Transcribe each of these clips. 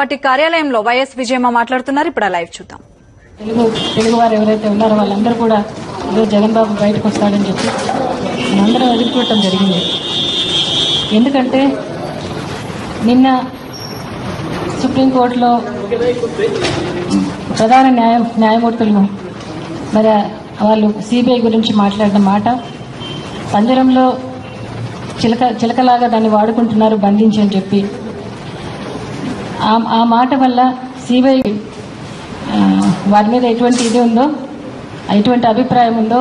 Party కార్యాలయంలో YS Vijayamma మాట్లాడుతున్నారు. ఇప్పుడు ఆ లైవ్ చూద్దాం. తెలుగు వారు ఎవరైతే ఉన్నారో వాళ్ళందరూ కూడా ఈరోజు జగన్ బాబు బయటకు వస్తాడని చెప్పి మనందరం ఎదుర్కోవటం జరిగింది. ఎందుకంటే నిన్న సుప్రీంకోర్టులో ప్రధాన న్యాయమూర్తులు మరి వాళ్ళు సిబిఐ గురించి మాట్లాడిన మాట, పంజరంలో చిలకలాగా దాన్ని వాడుకుంటున్నారు బంధించి అని చెప్పి, ఆ మాట వల్ల సిబిఐ వారి మీద ఎటువంటి ఇది ఉందో, ఎటువంటి అభిప్రాయం ఉందో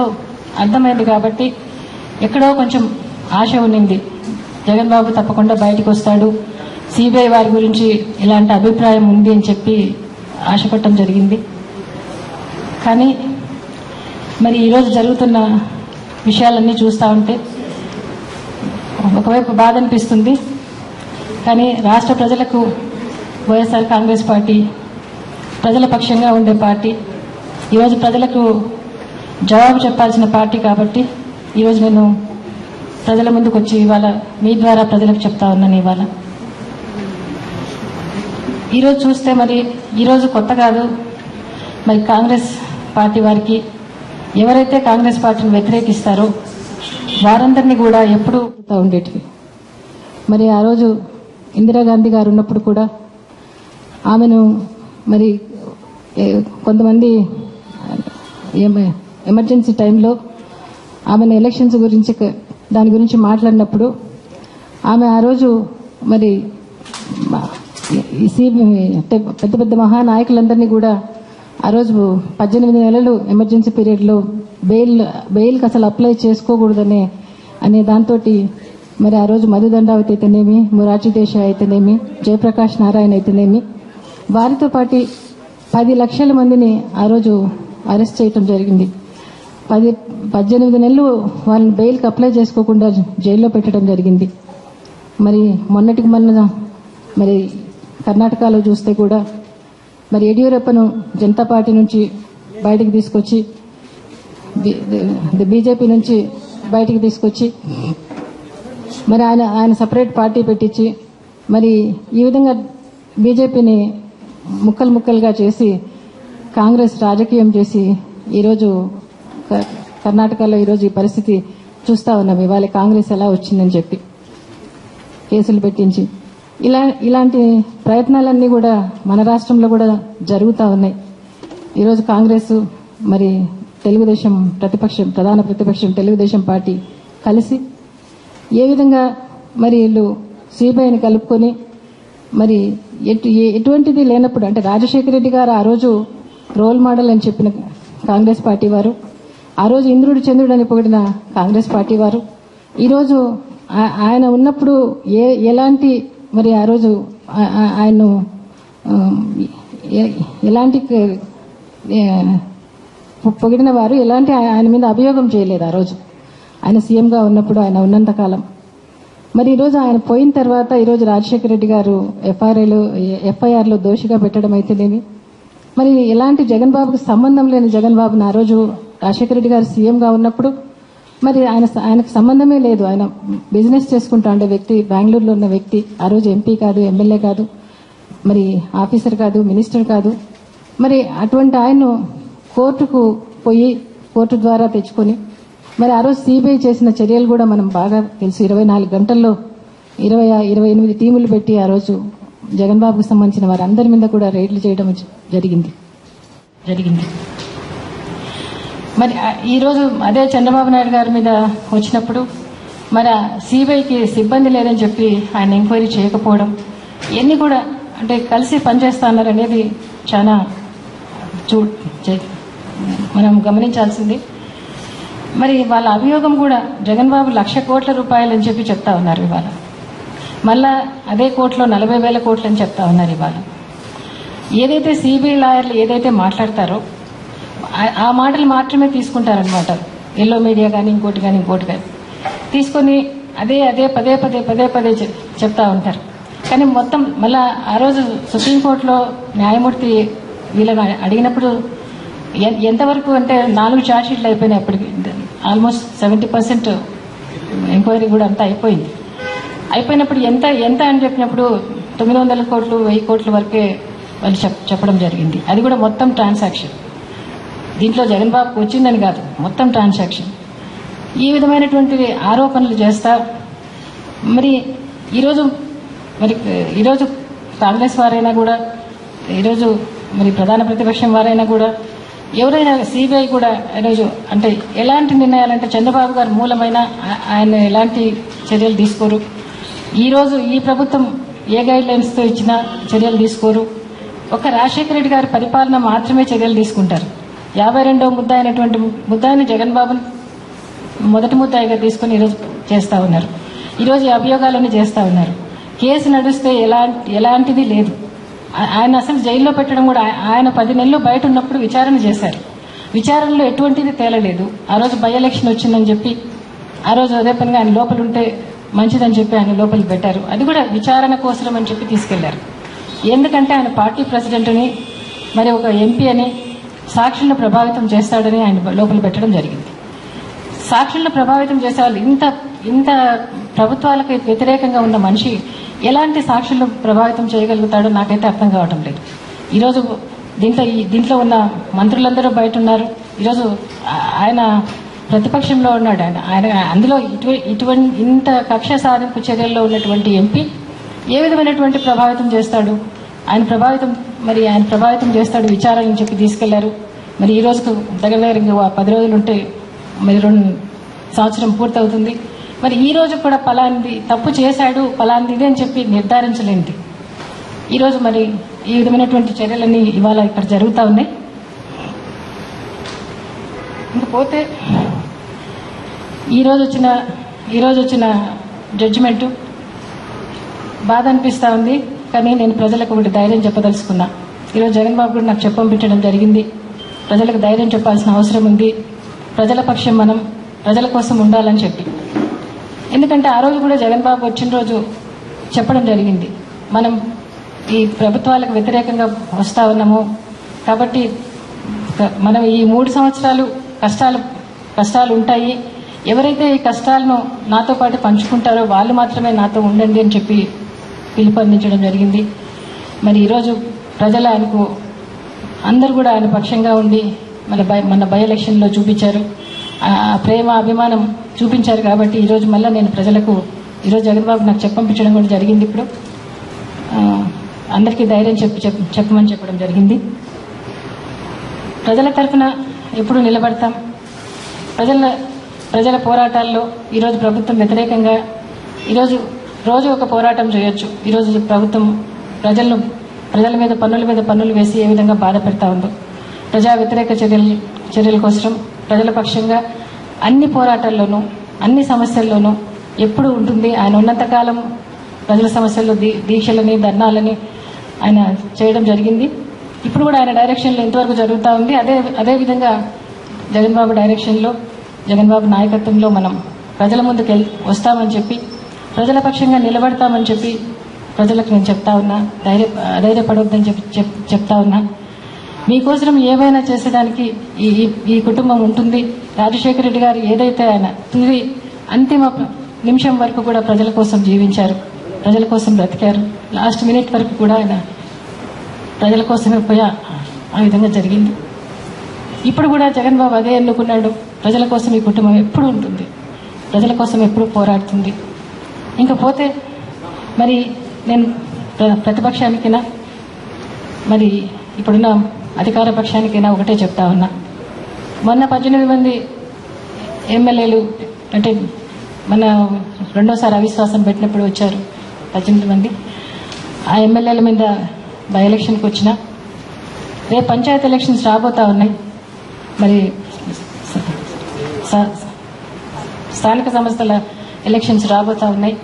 అర్థమైంది. కాబట్టి ఎక్కడో కొంచెం ఆశ ఉన్నింది, జగన్ బాబు తప్పకుండా బయటకు వస్తాడు, సిబిఐ వారి గురించి ఇలాంటి అభిప్రాయం ఉంది అని చెప్పి ఆశపడటం జరిగింది. కానీ మరి ఈరోజు జరుగుతున్న విషయాలన్నీ చూస్తూ ఉంటే ఒకవైపు బాధ అనిపిస్తుంది. కానీ రాష్ట్ర ప్రజలకు వైఎస్ఆర్ కాంగ్రెస్ పార్టీ ప్రజల పక్షంగా ఉండే పార్టీ, ఈరోజు ప్రజలకు జవాబు చెప్పాల్సిన పార్టీ. కాబట్టి ఈరోజు నేను ప్రజల ముందుకు వచ్చి ఇవాళ మీ ద్వారా ప్రజలకు చెప్తా ఉన్నాను. ఇవాళ ఈరోజు చూస్తే మరి ఈరోజు కొత్త కాదు, మరి కాంగ్రెస్ పార్టీ వారికి ఎవరైతే కాంగ్రెస్ పార్టీని వ్యతిరేకిస్తారో వారందరినీ కూడా ఎప్పుడూ ఉండేటివి. మరి ఆ రోజు ఇందిరాగాంధీ గారు ఉన్నప్పుడు కూడా ఆమెను మరి కొంతమంది ఎమర్జెన్సీ టైంలో ఆమెను ఎలక్షన్స్ గురించి దాని గురించి మాట్లాడినప్పుడు ఆమె ఆ రోజు మరి పెద్ద పెద్ద మహానాయకులందరినీ కూడా ఆ రోజు 18 నెలలు ఎమర్జెన్సీ పీరియడ్లో బెయిల్కి అసలు అప్లై చేసుకోకూడదనే దాంతో మరి ఆ రోజు మధుదండావతి అయితేనేమి, మొరార్జీ దేశాయ్ అయితేనేమి, జయప్రకాష్ నారాయణ అయితేనేమి, వారితో పాటు 10 లక్షల మందిని ఆ రోజు అరెస్ట్ చేయటం జరిగింది. 18 నెలలు వాళ్ళని బెయిల్కి అప్లై చేసుకోకుండా జైల్లో పెట్టడం జరిగింది. మరి మొన్నటికి మొన్న మరి కర్ణాటకలో చూస్తే కూడా మరి యడియూరప్పను జనతా పార్టీ నుంచి బయటికి తీసుకొచ్చి, బీజేపీ నుంచి బయటికి తీసుకొచ్చి మరి ఆయన సపరేట్ పార్టీ పెట్టించి మరి ఈ విధంగా బీజేపీని ముక్కలు ముక్కలుగా చేసి కాంగ్రెస్ రాజకీయం చేసి ఈరోజు కర్ణాటకలో ఈరోజు ఈ పరిస్థితి చూస్తా ఉన్నాం. ఇవాళ కాంగ్రెస్ ఎలా వచ్చిందని చెప్పి కేసులు పెట్టించి ఇలాంటి ప్రయత్నాలన్నీ కూడా మన రాష్ట్రంలో కూడా జరుగుతూ ఉన్నాయి. ఈరోజు కాంగ్రెస్ మరి తెలుగుదేశం ప్రధాన ప్రతిపక్షం తెలుగుదేశం పార్టీ కలిసి ఏ విధంగా మరి వీళ్ళు సిబిఐని కలుపుకొని మరి ఎటువంటిది లేనప్పుడు, అంటే రాజశేఖర రెడ్డి గారు ఆ రోజు రోల్ మోడల్ అని చెప్పిన కాంగ్రెస్ పార్టీ వారు, ఆ రోజు ఇంద్రుడు చంద్రుడు అని పొగిడిన కాంగ్రెస్ పార్టీ వారు, ఈరోజు ఆయన ఉన్నప్పుడు ఎలాంటి మరి ఆ రోజు ఆయన్ను ఎలాంటి పొగిడిన వారు ఎలాంటి ఆయన మీద అభియోగం చేయలేదు ఆ రోజు ఆయన సీఎంగా ఉన్నప్పుడు, ఆయన ఉన్నంతకాలం. మరి ఈరోజు ఆయన పోయిన తర్వాత ఈరోజు రాజశేఖర రెడ్డి గారు ఎఫ్ఐఆర్లో దోషిగా పెట్టడం అయితేనేమి, మరి ఎలాంటి జగన్ బాబుకు సంబంధం లేని జగన్ బాబును ఆ రోజు రాజశేఖర రెడ్డి గారు సీఎంగా ఉన్నప్పుడు మరి ఆయనకు సంబంధమే లేదు, ఆయన బిజినెస్ చేసుకుంటా ఉండే వ్యక్తి, బెంగళూరులో ఉన్న వ్యక్తి, ఆ రోజు ఎంపీ కాదు, ఎమ్మెల్యే కాదు, మరి ఆఫీసర్ కాదు, మినిస్టర్ కాదు. మరి అటువంటి ఆయన్ను కోర్టుకు పోయి కోర్టు ద్వారా తెచ్చుకొని మరి ఆ రోజు సిబిఐ చేసిన చర్యలు కూడా మనం బాగా తెలుసు. 24 గంటల్లో 28 టీములు పెట్టి ఆ రోజు జగన్ బాబుకు సంబంధించిన వారందరి మీద కూడా రైడ్లు చేయడం జరిగింది. మరి ఈరోజు అదే చంద్రబాబు నాయుడు గారి మీద వచ్చినప్పుడు మరి సిబిఐకి సిబ్బంది లేదని చెప్పి ఆయన ఎంక్వైరీ చేయకపోవడం, ఇవన్నీ కూడా అంటే కలిసి పనిచేస్తున్నారు అనేది చాలా మనం గమనించాల్సింది. మరి వాళ్ళ అభియోగం కూడా జగన్ బాబు 1,00,000 కోట్ల రూపాయలు అని చెప్పి చెప్తా ఉన్నారు ఇవాళ. మళ్ళా అదే కోర్టులో 40,000 కోట్లు అని చెప్తా ఉన్నారు ఇవాళ. ఏదైతే సిబిఐ లాయర్లు ఏదైతే మాట్లాడతారో ఆ మాటలు మాత్రమే తీసుకుంటారనమాట. ఎల్లో మీడియా కానీ ఇంకోటి కానీ తీసుకొని అదే పదే చెప్తా ఉంటారు. కానీ మొత్తం మళ్ళా ఆ రోజు సుప్రీంకోర్టులో న్యాయమూర్తి వీళ్ళని అడిగినప్పుడు ఎంతవరకు అంటే 4 ఛార్జ్షీట్లు అయిపోయినాయి. అప్పటికి ఆల్మోస్ట్ 70% ఎంక్వైరీ కూడా అంతా అయిపోయింది. అయిపోయినప్పుడు ఎంత అని చెప్పినప్పుడు 900 కోట్లు 1000 కోట్ల వరకే వాళ్ళు చెప్పడం జరిగింది. అది కూడా మొత్తం ట్రాన్సాక్షన్. దీంట్లో జగన్ బాబుకు వచ్చిందని కాదు, మొత్తం ట్రాన్సాక్షన్. ఈ విధమైనటువంటి ఆరోపణలు చేస్తా మరి ఈరోజు కాంగ్రెస్ వారైనా కూడా, ఈరోజు మరి ప్రధాన ప్రతిపక్షం వారైనా కూడా, ఎవరైనా సిబిఐ కూడా ఈరోజు అంటే ఎలాంటి నిర్ణయాలంటే చంద్రబాబు గారు మూలమైన ఆయన ఎలాంటి చర్యలు తీసుకోరు. ఈరోజు ఈ ప్రభుత్వం ఏ గైడ్ లైన్స్ తో ఇచ్చినా చర్యలు తీసుకోరు. ఒక రాజశేఖర రెడ్డి గారి పరిపాలన మాత్రమే చర్యలు తీసుకుంటారు. 52వ ముద్ద అయినటువంటి ముద్దాయిని జగన్ బాబుని మొదటి ముద్దాయిగా తీసుకుని ఈరోజు చేస్తా ఉన్నారు. ఈరోజు ఈ అభియోగాలన్నీ చేస్తా ఉన్నారు. కేసు నడిస్తే ఎలాంటిది లేదు. ఆయన అసలు జైల్లో పెట్టడం కూడా, ఆయన 10 నెలలు బయట ఉన్నప్పుడు విచారణ చేశారు. విచారణలో ఎటువంటిది తేలలేదు. ఆ రోజు బై ఎలక్షన్ వచ్చిందని చెప్పి ఆ రోజు అదే పనిగా ఆయన లోపల ఉంటే మంచిదని చెప్పి ఆయన లోపలికి పెట్టారు. అది కూడా విచారణ కోసం అని చెప్పి తీసుకెళ్లారు. ఎందుకంటే ఆయన పార్టీ ప్రెసిడెంట్ అని, మరి ఒక ఎంపీ అని, సాక్షులను ప్రభావితం చేస్తాడని ఆయన లోపల పెట్టడం జరిగింది. సాక్షులను ప్రభావితం చేసే వాళ్ళు ఇంత ప్రభుత్వాలకు వ్యతిరేకంగా ఉన్న మనిషి ఎలాంటి సాక్షులను ప్రభావితం చేయగలుగుతాడో నాకైతే అర్థం కావటం లేదు. ఈరోజు దీంట్లో ఉన్న మంత్రులందరూ బయట ఉన్నారు. ఈరోజు ఆయన ప్రతిపక్షంలో ఉన్నాడు. ఆయన అందులో ఇటువంటి ఇంత కక్ష సాధింపు చర్యల్లో ఉన్నటువంటి ఎంపీ ఏ విధమైనటువంటి ప్రభావితం చేస్తాడు? ఆయన ప్రభావితం చేస్తాడు విచారణ చెప్పి తీసుకెళ్లారు. మరి ఈ రోజుకు దగ్గర 10 రోజులు ఉంటే మరి 2 సంవత్సరం పూర్తవుతుంది. మరి ఈ రోజు కూడా పలాంది తప్పు చేశాడు, పలాంది ఇది అని చెప్పి నిర్ధారించలేంది. ఈరోజు మరి ఈ విధమైనటువంటి చర్యలన్నీ ఇవాళ ఇక్కడ జరుగుతూ ఉన్నాయి. ఇంకపోతే ఈ రోజు వచ్చిన జడ్జిమెంట్ బాధ అనిపిస్తా ఉంది. కానీ నేను ప్రజలకు ఒకటి ధైర్యం చెప్పదలుచుకున్నా. ఈరోజు జగన్ బాబు కూడా నాకు చెప్పంపించడం జరిగింది. ప్రజలకు ధైర్యం చెప్పాల్సిన అవసరం ఉంది. ప్రజల పక్షం మనం ప్రజల కోసం ఉండాలని చెప్పి. ఎందుకంటే ఆ రోజు కూడా జగన్ బాబు వచ్చిన రోజు చెప్పడం జరిగింది, మనం ఈ ప్రభుత్వాలకు వ్యతిరేకంగా వస్తా ఉన్నాము కాబట్టి మనం ఈ 3 సంవత్సరాలు కష్టాలు ఉంటాయి, ఎవరైతే ఈ కష్టాలను నాతో పాటు పంచుకుంటారో వాళ్ళు మాత్రమే నాతో ఉండండి అని చెప్పి పిలుపునిచ్చడం జరిగింది. మరి ఈరోజు ప్రజలు ఆయనకు అందరూ కూడా ఆయన పక్షంగా ఉండి మన బై ఎలక్షన్లో చూపించారు. ఆ ప్రేమ అభిమానం చూపించారు. కాబట్టి ఈరోజు మళ్ళీ నేను ప్రజలకు ఈరోజు జగన్ బాబు నాకు చెప్పంపించడం కూడా జరిగింది. ఇప్పుడు అందరికీ ధైర్యం చెప్పమని చెప్పడం జరిగింది. ప్రజల తరఫున ఎప్పుడు నిలబడతాం. ప్రజల పోరాటాల్లో ఈరోజు ప్రభుత్వం వ్యతిరేకంగా రోజు ఒక పోరాటం చేయొచ్చు. ఈరోజు ప్రభుత్వం ప్రజల మీద పన్నులు వేసి ఏ విధంగా బాధ పెడతా ఉందో, ప్రజా వ్యతిరేక చర్యల కోసం ప్రజల పక్షంగా అన్ని పోరాటాల్లోనూ అన్ని సమస్యల్లోనూ ఎప్పుడు ఉంటుంది. ఆయన ఉన్నంతకాలం ప్రజల సమస్యల్లో దీక్షలని ధర్నాలని ఆయన చేయడం జరిగింది. ఇప్పుడు కూడా ఆయన డైరెక్షన్లో ఇంతవరకు జరుగుతూ ఉంది. అదేవిధంగా జగన్ బాబు డైరెక్షన్లో, జగన్ బాబు నాయకత్వంలో మనం ప్రజల ముందుకు వస్తామని చెప్పి, ప్రజల పక్షంగా నిలబడతామని చెప్పి ప్రజలకు నేను చెప్తా ఉన్నా. ధైర్యపడొద్దని చెప్తా ఉన్నా. మీకోసం ఏమైనా చేసేదానికి ఈ కుటుంబం ఉంటుంది. రాజశేఖర రెడ్డి గారు ఏదైతే ఆయన తుది అంతిమ నిమిషం వరకు కూడా ప్రజల కోసం జీవించారు, ప్రజల కోసం బ్రతికారు. లాస్ట్ మినిట్ వరకు కూడా ఆయన ప్రజల కోసమే పోయా ఆ విధంగా జరిగింది. ఇప్పుడు కూడా జగన్ బాబు అదే ఎన్నుకున్నాడు. ప్రజల కోసం ఈ కుటుంబం ఎప్పుడు ఉంటుంది, ప్రజల కోసం ఎప్పుడు పోరాడుతుంది. ఇంకపోతే మరి నేను ప్రతిపక్షానికైనా మరి ఇప్పుడున్న అధికార పక్షానికైనా ఒకటే చెప్తా ఉన్నా. మొన్న 18 మంది ఎమ్మెల్యేలు అంటే మన రెండోసారి అవిశ్వాసం పెట్టినప్పుడు వచ్చారు 18 మంది. ఆ ఎమ్మెల్యేల మీద బై ఎలక్షన్కి వచ్చిన రేపు పంచాయతీ ఎలక్షన్స్ రాబోతా ఉన్నాయి. మరి స్థానిక సంస్థల ఎలక్షన్స్ రాబోతా ఉన్నాయి.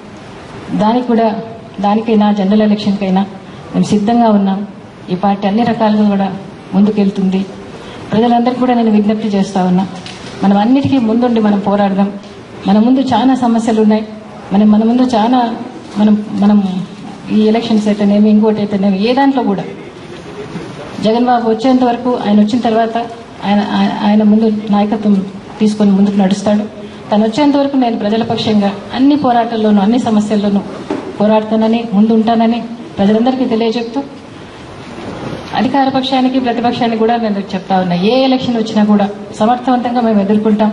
దానికైనా జనరల్ ఎలక్షన్కైనా మేము సిద్ధంగా ఉన్నాం. ఈ పార్టీ అన్ని రకాలుగా కూడా ముందుకెళ్తుంది. ప్రజలందరికీ కూడా నేను విజ్ఞప్తి చేస్తా ఉన్నా, మనం అన్నిటికీ ముందుండి మనం పోరాడదాం. మన ముందు చాలా సమస్యలు ఉన్నాయి. మన ముందు చాలా మనం ఈ ఎలక్షన్స్ అయితేనేమి, ఇంకోటి అయితేనేమి, ఏ దాంట్లో కూడా జగన్ బాబు వచ్చేంత వరకు, ఆయన వచ్చిన తర్వాత ఆయన ముందు నాయకత్వం తీసుకొని ముందుకు నడుస్తాడు. తను వచ్చేంత వరకు నేను ప్రజల పక్షంగా అన్ని పోరాటాల్లోనూ అన్ని సమస్యల్లోనూ పోరాడుతానని, ముందుంటానని ప్రజలందరికీ తెలియజెప్తూ అధికార పక్షానికి ప్రతిపక్షానికి కూడా నేను చెప్తా ఉన్నా, ఏ ఎలక్షన్ వచ్చినా కూడా సమర్థవంతంగా మేము ఎదుర్కొంటాం.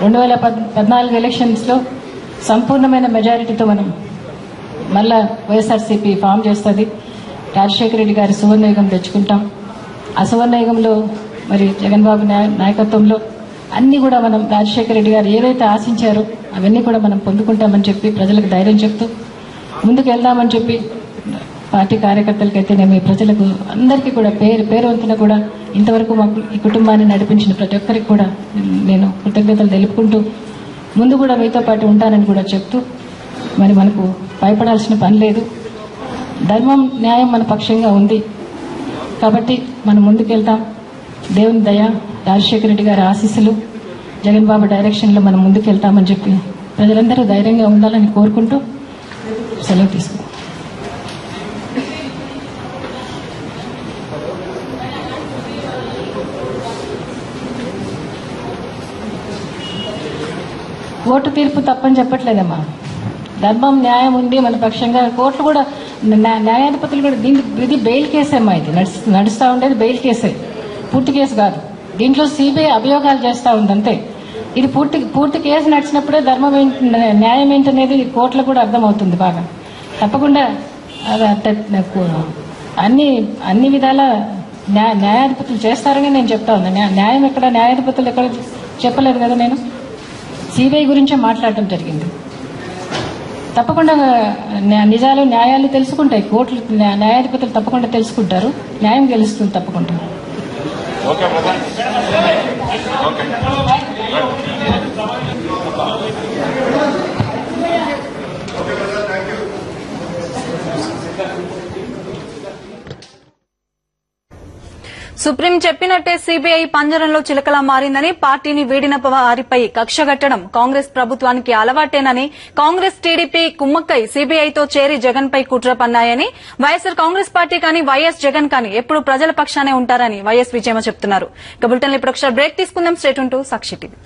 2014 ఎలక్షన్స్ లో సంపూర్ణమైన మెజారిటీతో మనం మళ్ళా వైఎస్ఆర్సీపీ ఫామ్ చేస్తుంది. రాజశేఖర రెడ్డి గారి సువర్ణయుగం తెచ్చుకుంటాం. ఆ సువర్ణయుగంలో మరి జగన్ బాబు నాయకత్వంలో అన్ని కూడా మనం రాజశేఖర రెడ్డి గారు ఏదైతే ఆశించారో అవన్నీ కూడా మనం పొందుకుంటామని చెప్పి ప్రజలకు ధైర్యం చెప్తూ ముందుకు వెళ్దామని చెప్పి పార్టీ కార్యకర్తలకైతేనేమి ప్రజలకు అందరికీ కూడా పేరు వంతున కూడా ఇంతవరకు మాకు ఈ కుటుంబాన్ని నడిపించిన ప్రతి ఒక్కరికి కూడా నేను కృతజ్ఞతలు తెలుపుకుంటూ ముందు కూడా మీతో పాటు ఉంటానని కూడా చెప్తూ మరి మనకు భయపడాల్సిన పని లేదు. ధర్మం న్యాయం మన పక్షంగా ఉంది కాబట్టి మనం ముందుకెళ్తాం. దేవుని దయ, రాజశేఖర రెడ్డి గారి ఆశీస్సులు, జగన్ బాబు డైరెక్షన్ లో మనం ముందుకెళ్తామని చెప్పి ప్రజలందరూ ధైర్యంగా ఉండాలని కోరుకుంటూ సెలవు తీసుకుంటాం. ఓటు తీర్పు తప్పని చెప్పట్లేదమ్మా. ధర్మం న్యాయం ఉంది మన పక్షంగా. కోర్టులు కూడా న్యాయాధిపతులు కూడా ఇది బెయిల్ కేసేమ్మా. ఇది నడుస్తూ ఉండేది బెయిల్ కేసే, పూర్తి కేసు కాదు. దీంట్లో సిబిఐ అభియోగాలు చేస్తూ ఉంది అంతే. ఇది పూర్తి కేసు నడిచినప్పుడే ధర్మం ఏంటి న్యాయం ఏంటనేది కోర్టులో కూడా అర్థమవుతుంది బాగా. తప్పకుండా అన్ని విధాల న్యాయాధిపతులు చేస్తారని నేను చెప్తా ఉన్నా. న్యాయం ఎక్కడ, న్యాయాధిపతులు ఎక్కడ చెప్పలేదు కదా. నేను సిబిఐ గురించే మాట్లాడటం జరిగింది. తప్పకుండా నిజాలు న్యాయాలు తెలుసుకుంటాయి కోర్టులు, న్యాయాధిపతులు తప్పకుండా తెలుసుకుంటారు. న్యాయం గెలుస్తుంది తప్పకుండా. సుప్రీం చెప్పినట్టే సీబీఐ పంజరంలో చిలకలా మారిందని, పార్టీని వీడిన వారిపై కక్షగట్టడం కాంగ్రెస్ ప్రభుత్వానికి అలవాటేనని, కాంగ్రెస్ టీడీపీ కుమ్మక్కై సీబీఐతో చేరి జగన్ పై కుట్ర పన్నాయని, వైఎస్సార్ కాంగ్రెస్ పార్టీ కానీ వైఎస్ జగన్ కానీ ఎప్పుడు ప్రజల పక్షానే ఉంటారని వైఎస్ విజయమ్మ చెప్తున్నారు. ఇక బులెటిన్లో ఇప్పుడు ఒకసారి బ్రేక్ తీసుకుందాం. State to Sakshi TV.